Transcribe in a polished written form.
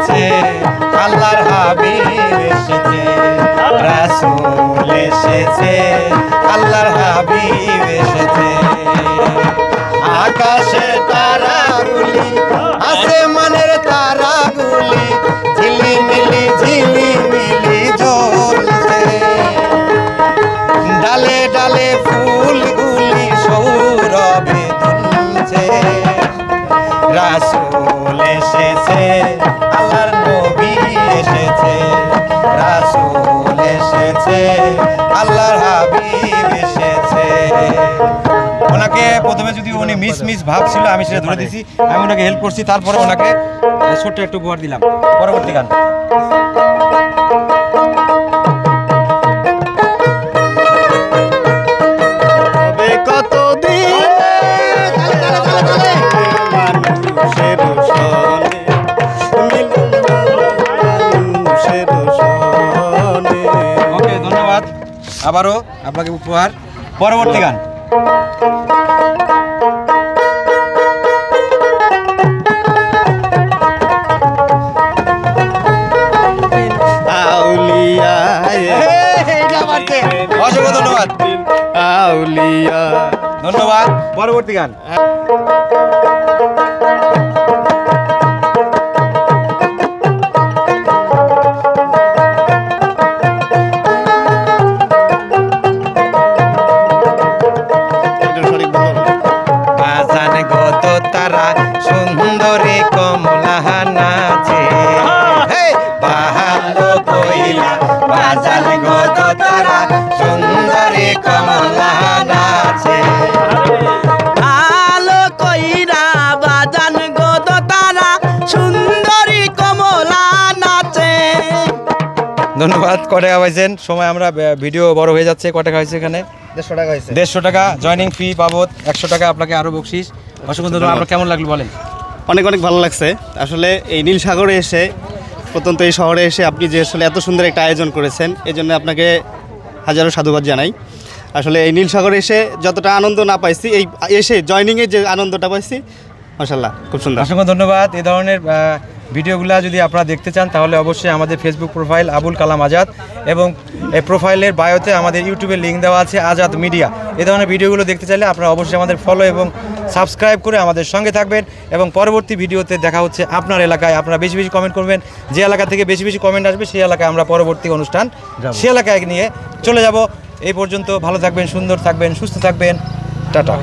এসেছে আল্লাহর হাবিব এসেছে রাসূল এসেছে আল্লাহর হাবিব এসেছে আকাশের তারাগুলি আসমানের তারাগুলি ঝিলিমিলি ঝিলিমিলি জ্বলছে ডালে ডালে ফুলগুলি সৌরভে দুলছে রাসূল এসেছে আল্লাহর নবী এসেছে রাসূল এসেছে আল্লাহর হাবিব এসেছে ওনাকে প্রথমে যদি উনি মিস ভাব ছিল আমি সেটা ধরে দিছি আমি ওনাকে হেল্প করছি তারপরে ওনাকে ছোট্ট একটু উপহার দিলাম পরবর্তী গান ওকে ধন্যবাদ আবারও আপনাকে উপহার পরবর্তী গান অসংখ্য ধন্যবাদ আউলিয়া ধন্যবাদ পরবর্তী গান বাজান গত তারা সুন্দরী কমলা নাচে বাহালো কইলা বাজান গত তারা সুন্দরী কমলা নাচে আলো কইরা বাজান গত তারা সুন্দরী কমলা নাচে ধন্যবাদ কত টাকা পাইছেন সময় আমরা ভিডিও বড় হয়ে যাচ্ছে কত টাকা হয়েছে এখানে 150 টাকা হয়েছে 150 টাকা জয়েনিং ফি বাবদ 100 টাকা আপনাকে আরো বকশিশ অসংখ্য ধন্যবাদ আপনার কেমন লাগলো বলেন অনেক অনেক ভালো লাগছে আসলে এই নীলসাগরে এসে প্রত্যন্ত এই শহরে এসে আপনি যে আসলে এত সুন্দর একটা আয়োজন করেছেন এই জন্য আপনাকে হাজারো সাধুবাদ জানাই আসলে এই নীলসাগরে এসে যতটা আনন্দ না পাইছি এই এসে জয়েনিংয়ে যে আনন্দটা পাইছি মাশাআল্লাহ খুব সুন্দর অসংখ্য ধন্যবাদ এই ধরনের ভিডিওগুলো যদি আপনারা দেখতে চান তাহলে অবশ্যই আমাদের ফেসবুক প্রোফাইল আবুল কালাম আজাদ এবং এই প্রোফাইলের বায়োতে আমাদের ইউটিউবের লিঙ্ক দেওয়া আছে আজাদ মিডিয়া এই ধরনের ভিডিওগুলো দেখতে চাইলে আপনারা অবশ্যই আমাদের ফলো এবং সাবস্ক্রাইব করে আমাদের সঙ্গে থাকবেন এবং পরবর্তী ভিডিওতে দেখা হচ্ছে আপনার এলাকায় আপনারা বেশি বেশি কমেন্ট করবেন যে এলাকা থেকে বেশি বেশি কমেন্ট আসবে সেই এলাকায় আমরা পরবর্তী অনুষ্ঠান সেই এলাকায় নিয়ে চলে যাব এই পর্যন্ত ভালো থাকবেন সুন্দর থাকবেন সুস্থ থাকবেন টাটা